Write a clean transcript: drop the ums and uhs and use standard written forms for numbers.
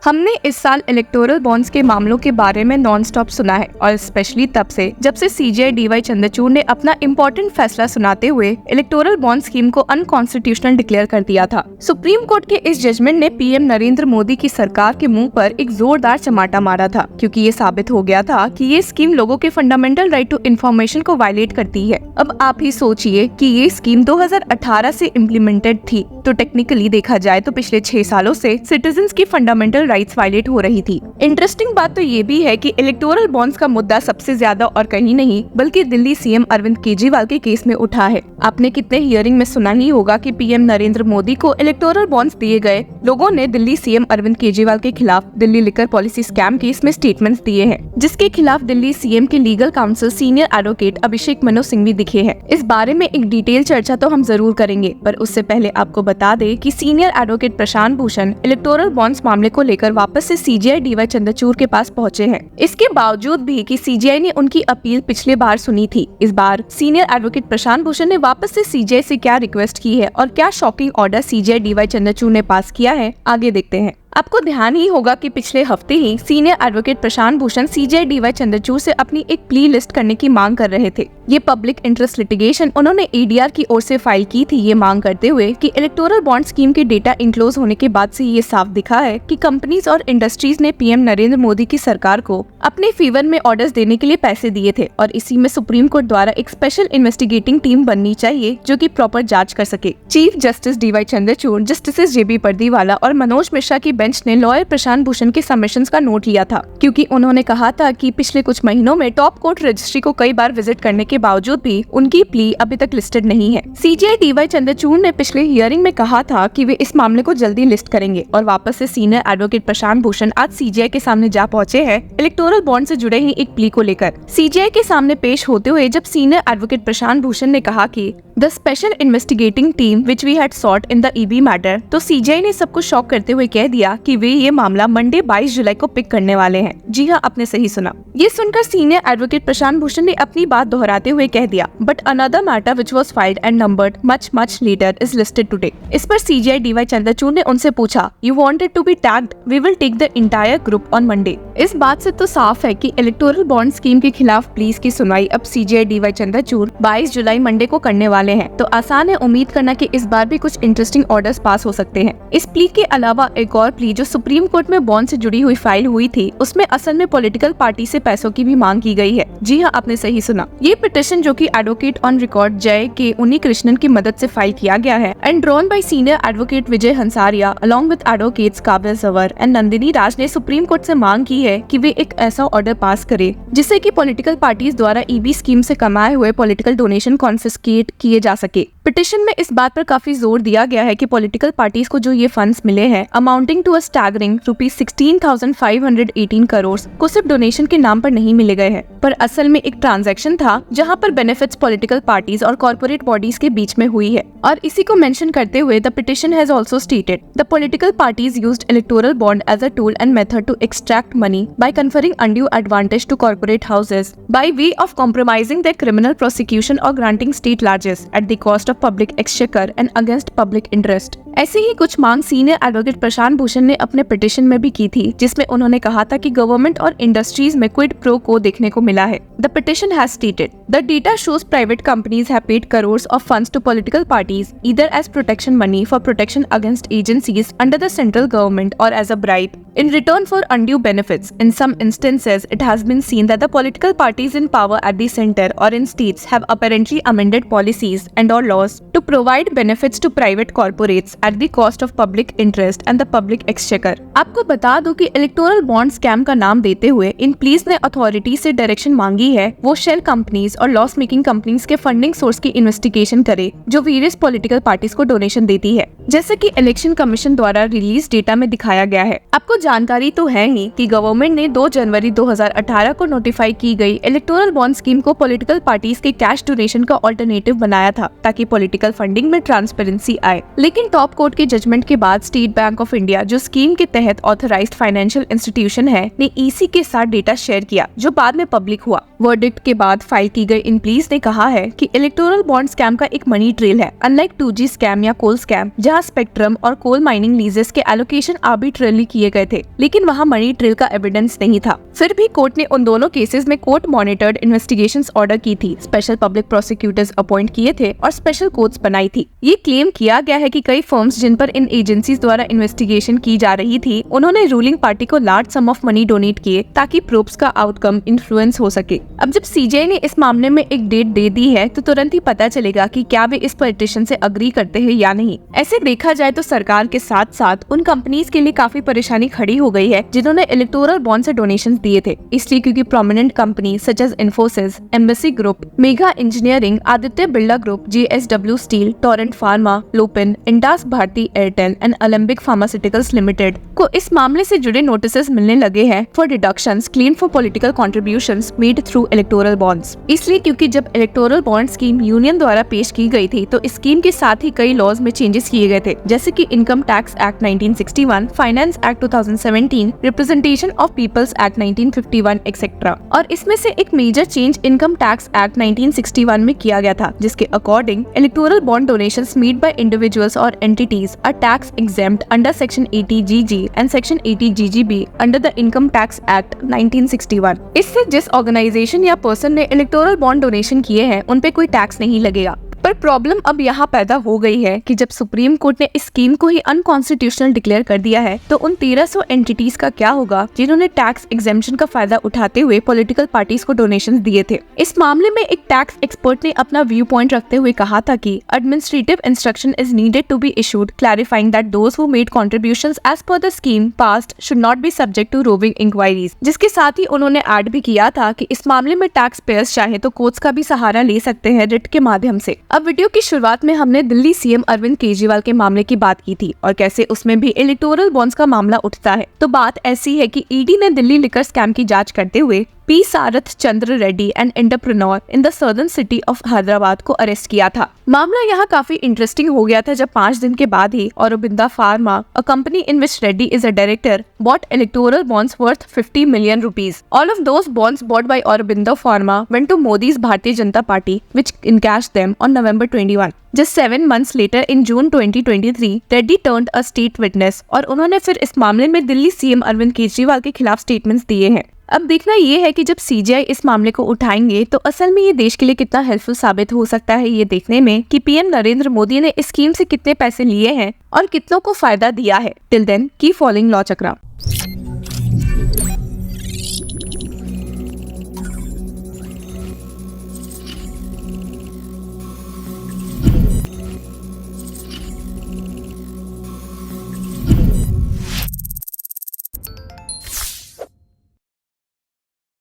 हमने इस साल इलेक्टोरल बॉन्ड्स के मामलों के बारे में नॉन स्टॉप सुना है और स्पेशली तब से जब से सीजेआई डीवाई चंद्रचूड़ ने अपना इम्पोर्टेंट फैसला सुनाते हुए इलेक्टोरल बॉन्ड स्कीम को अनकॉन्स्टिट्यूशनल डिक्लेयर कर दिया था। सुप्रीम कोर्ट के इस जजमेंट ने पीएम नरेंद्र मोदी की सरकार के मुंह पर एक जोरदार चमाटा मारा था, क्योंकि ये साबित हो गया था कि ये स्कीम लोगों के फंडामेंटल राइट टू इन्फॉर्मेशन को वायलेट करती है। अब आप ही सोचिए कि ये स्कीम 2018 से इम्प्लीमेंटेड थी, तो टेक्निकली देखा जाए तो पिछले 6 सालों से सिटीजन्स की फंडामेंटल राइट्स वायलेट हो रही थी। इंटरेस्टिंग बात तो ये भी है कि इलेक्टोरल बॉन्ड्स का मुद्दा सबसे ज्यादा और कहीं नहीं बल्कि दिल्ली सीएम अरविंद केजरीवाल के केस में उठा है। आपने कितने हियरिंग में सुना ही होगा कि पीएम नरेंद्र मोदी को इलेक्टोरल बॉन्ड्स दिए गए। लोगों ने दिल्ली सीएम अरविंद केजरीवाल के खिलाफ Delhi liquor policy scam case में स्टेटमेंट्स दिए हैं, जिसके खिलाफ दिल्ली सीएम के legal council senior advocate Abhishek Manu Singhvi दिखे हैं। इस बारे में एक डिटेल चर्चा तो हम जरूर करेंगे, पर उससे पहले आपको बता दें कि senior advocate Prashant Bhushan electoral bonds मामले को लेकर वापस से सीजेआई डीवाई चंद्रचूड़ के पास पहुंचे हैं। इसके बावजूद भी कि सीजेआई ने उनकी अपील पिछले बार सुनी थी, इस बार सीनियर एडवोकेट प्रशांत भूषण ने वापस से सीजेआई से क्या रिक्वेस्ट की है और क्या shocking order CJI DY Chandrachud ने पास किया है, आगे देखते हैं। आपको ध्यान ही होगा कि पिछले हफ्ते ही senior advocate Prashant Bhushan CJI DY Chandrachud से अपनी एक प्ली लिस्ट करने की मांग कर रहे थे। ये पब्लिक इंटरेस्ट लिटिगेशन उन्होंने एडीआर की ओर से फाइल की थी, ये मांग करते हुए कि इलेक्टोरल बॉन्ड स्कीम के डेटा इनक्लोज होने के बाद से ये साफ दिखा है कि कंपनीज और इंडस्ट्रीज ने पीएम नरेंद्र मोदी की सरकार को अपने फेवर में ऑर्डर्स देने के लिए पैसे दिए थे और इसी में सुप्रीम कोर्ट द्वारा एक स्पेशल इन्वेस्टिगेटिंग टीम बननी चाहिए जो कि प्रॉपर जांच कर सके। Chief justice DY Chandrachud, justice JB Pardiwala और मनोज मिश्रा की बेंच ने लॉयर प्रशांत भूषण के सबमिशंस का नोट लिया था, क्योंकि उन्होंने कहा था कि पिछले कुछ महीनों में टॉप कोर्ट रजिस्ट्री को कई बार विजिट करने के बावजूद भी उनकी प्ली अभी तक लिस्टेड नहीं है। सीजेआई डीवाई चंद्रचूड़ ने पिछले हियरिंग में कहा था कि वे इस मामले को जल्दी लिस्ट करेंगे और वापस से सीनियर एडवोकेट प्रशांत भूषण आज सीजेआई के सामने जा पहुंचे हैं इलेक्टोरल बॉन्ड से जुड़े ही एक प्ली को लेकर। सीजेआई के सामने पेश होते हुए जब सीनियर एडवोकेट प्रशांत भूषण ने कहा कि the special investigating team which we had sought in the EB matter, तो सीजेआई ने सबको शॉक करते हुए कह दिया कि वे ये मामला मंडे 22 जुलाई को पिक करने वाले हैं। जी हाँ, आपने सही सुना। ये सुनकर सीनियर एडवोकेट प्रशांत भूषण ने अपनी बात दोहराते हुए कह दिया, but another matter which was filed and numbered much later is listed today. इस पर सीजेआई डीवाई चंद्रचूड़ ने उनसे पूछा, you wanted to be tagged, we will take the entire group on Monday. इस बात से तो साफ है कि इलेक्टोरल बॉन्ड स्कीम के खिलाफ प्लीज की सुनवाई अब सीजेआई डीवाई चंद्रचूड़ 22 जुलाई मंडे को करने वाले हैं, तो आसान है उम्मीद करना कि इस बार भी कुछ इंटरेस्टिंग ऑर्डर्स पास हो सकते हैं। इस प्ली के अलावा एक और प्ली जो सुप्रीम कोर्ट में बॉन्ड से जुड़ी हुई फाइल हुई थी, उसमें असल में पॉलिटिकल पार्टी से पैसों की भी मांग की गई है। जी हाँ, आपने सही सुना। ये पिटिशन जो कि एडवोकेट ऑन रिकॉर्ड जय के उन्नी कृष्णन की मदद से फाइल किया गया है and drawn by senior advocate Vijay Hansaria along with advocates Kavya Jawar and Nandini Raj ने सुप्रीम कोर्ट से मांग की है कि वे एक ऐसा ऑर्डर पास करे जिससे कि पॉलिटिकल पार्टीज द्वारा ईबी स्कीम से कमाए हुए पॉलिटिकल डोनेशन कॉन्फिस्केट किए जा सके। पिटिशन में इस बात पर काफी जोर दिया गया है कि पॉलिटिकल पार्टीज को जो ये फंड्स मिले हैं amounting to a staggering ₹16,518 crore को सिर्फ डोनेशन के नाम पर नहीं मिले गए हैं, पर असल में एक ट्रांजैक्शन था जहां पर बेनिफिट्स पॉलिटिकल पार्टीज और कॉर्पोरेट बॉडीज के बीच में हुई है। और इसी को मेंशन करते हुए the petition has also stated the political parties used electoral bond as a tool and method to extract money by conferring undue advantage to corporate houses by way of compromising their criminal prosecution और granting state largesse at the cost of public exchequer and against public interest. ऐसी ही कुछ मांग senior advocate Prashant Bhushan ने अपने petition में भी की थी, जिसमें उन्होंने कहा था कि गवर्नमेंट और इंडस्ट्रीज में क्विड प्रो को देखने को मिला है। The petition has stated the data shows private companies have paid crores of funds to political parties either as protection money for protection against agencies under the central government और as a bribe in return for undue benefits. In some instances, it has been seen that the political parties in power at the center or in states have apparently amended policies and or laws to provide benefits to private corporates at the cost of public interest and the public exchequer. आपको बता दूं कि electoral bond scam का नाम देते हुए in please ने authority से डायरेक्शन मांगी है वो शेल कंपनीज और लॉस मेकिंग कंपनीज के फंडिंग सोर्स की इन्वेस्टिगेशन करे जो वेरियस पॉलिटिकल पार्टीज को डोनेशन देती है, जैसे कि इलेक्शन कमीशन द्वारा रिलीज डेटा में दिखाया गया है। आपको जानकारी तो है ही कि गवर्नमेंट ने 2 जनवरी 2018 को नोटिफाई की गई इलेक्टोरल बॉन्ड स्कीम को पॉलिटिकल पार्टीज के कैश डोनेशन का ऑल्टरनेटिव बनाया था ताकि पॉलिटिकल फंडिंग में ट्रांसपेरेंसी आए। लेकिन टॉप कोर्ट के जजमेंट के बाद स्टेट बैंक ऑफ इंडिया, जो स्कीम के तहत ऑथराइज्ड फाइनेंशियल इंस्टीट्यूशन है, ने ईसी के साथ डेटा शेयर किया, जो बाद में पब्लिक हुआ। वर्डिक्ट के बाद फाइल की गई इन प्लीज ने कहा है कि इलेक्टोरल बॉन्ड स्कैम का एक मनी ट्रेल है, अनलाइक 2G स्कैम या कोल स्कैम, जहां स्पेक्ट्रम और कोल माइनिंग लीजेस के एलोकेशन आर्बिट्रेरली किए गए थे, लेकिन वहां मनी ट्रेल का एविडेंस नहीं था। फिर भी कोर्ट ने उन दोनों केसेस में कोर्ट मॉनिटर्ड इन्वेस्टिगेशंस ऑर्डर की थी, स्पेशल पब्लिक प्रोसिक्यूटर्स अपॉइंट किए थे और स्पेशल कोर्ट्स बनाई थी। ये क्लेम किया गया है कि कई फर्म्स जिन पर इन एजेंसीज द्वारा इन्वेस्टिगेशन की जा रही थी, उन्होंने रूलिंग पार्टी को large some of money donate किए ताकि प्रोब्स का आउटकम इन्फ्लुएंस हो सके। अब जब सीजीआई ने इस मामले में एक डेट दे दी है, तो तुरंत ही पता चलेगा कि क्या वे इस पिटीशन से अग्री करते हैं या नहीं। ऐसे देखा जाए तो सरकार के साथ साथ उन कंपनीज के लिए काफी परेशानी खड़ी हो गई है जिन्होंने इलेक्टोरल बॉन्ड से डोनेशंस दिए थे, इसलिए क्योंकि prominent company such as Infosys, Embassy group, Megha engineering, Aditya Birla group, JSW steel, Torrent pharma, Lupin, Intas Bharti Airtel and Alembic pharmaceuticals limited को इस मामले से जुड़े नोटिसेस मिलने लगे हैं for deductions claim for political contributions made through electoral bonds. इसलिए क्योंकि जब इलेक्टोरल बॉन्ड स्कीम यूनियन द्वारा पेश की गई थी, तो इस स्कीम के साथ ही कई लॉज में चेंजेस किए गए थे, जैसे कि income tax act 1961, finance act 2017, representation of peoples act 1951 etcetera. और इसमें से एक major change income tax act 1961 में किया गया था, जिसके according electoral bond donations made by individuals और entities are tax exempt under section 80GG and section 80GGB under the income tax act 1961। इससे जिस ऑर्गेनाइजेशन या पर्सन ने इलेक्टोरल बॉन्ड डोनेशन किए हैं, उन पे कोई टैक्स नहीं लगेगा। पर प्रॉब्लम अब यहाँ पैदा हो गई है कि जब सुप्रीम कोर्ट ने इस स्कीम को ही अनकॉन्स्टिट्यूशनल डिक्लेयर कर दिया है, तो उन 1300 एंटिटीज का क्या होगा जिन्होंने टैक्स एग्जेम्पशन का फायदा उठाते हुए पॉलिटिकल पार्टीज को डोनेशंस दिए थे। इस मामले में एक टैक्स एक्सपर्ट ने अपना व्यू पॉइंट रखते हुए कहा था कि administrative instruction is needed to be issued clarifying that those who made contributions as per the scheme past should not be subject to roving inquiries. जिसके साथ ही उन्होंने ऐड भी किया था कि इस मामले में टैक्स पेयर्स चाहे तो कोर्ट्स का भी सहारा ले सकते हैं रिट के माध्यम से। अब वीडियो की शुरुआत में हमने दिल्ली सीएम अरविंद केजरीवाल के मामले की बात की थी और कैसे उसमें भी इलेक्टोरल बॉन्ड्स का मामला उठता है। तो बात ऐसी है कि ईडी ने दिल्ली लिकर स्कैम की जांच करते हुए P Sarath Chandra Reddy and entrepreneur in the southern city of Hyderabad को अरेस्ट किया था। मामला यहाँ काफी इंटरेस्टिंग हो गया था जब 5 दिन के बाद ही Aurobindo pharma, a company in which Reddy is a director, bought electoral bonds worth 50 million rupees. All of those bonds bought by Aurobindo Pharma went to Modi's Bharatiya Janata Party, which encashed them on November 21. Just 7 months later, in June 2023, Reddy turned a state witness और उन्होंने फिर इस मामले में Delhi CM Arvind Kejriwal के खिलाफ statements दिए हैं। अब देखना ये है कि जब सीजीआई इस मामले को उठाएंगे तो असल में ये देश के लिए कितना हेल्पफुल साबित हो सकता है ये देखने में कि पीएम नरेंद्र मोदी ने इस स्कीम से कितने पैसे लिए हैं और कितनों को फायदा दिया है। Till then keep following law चक्रा।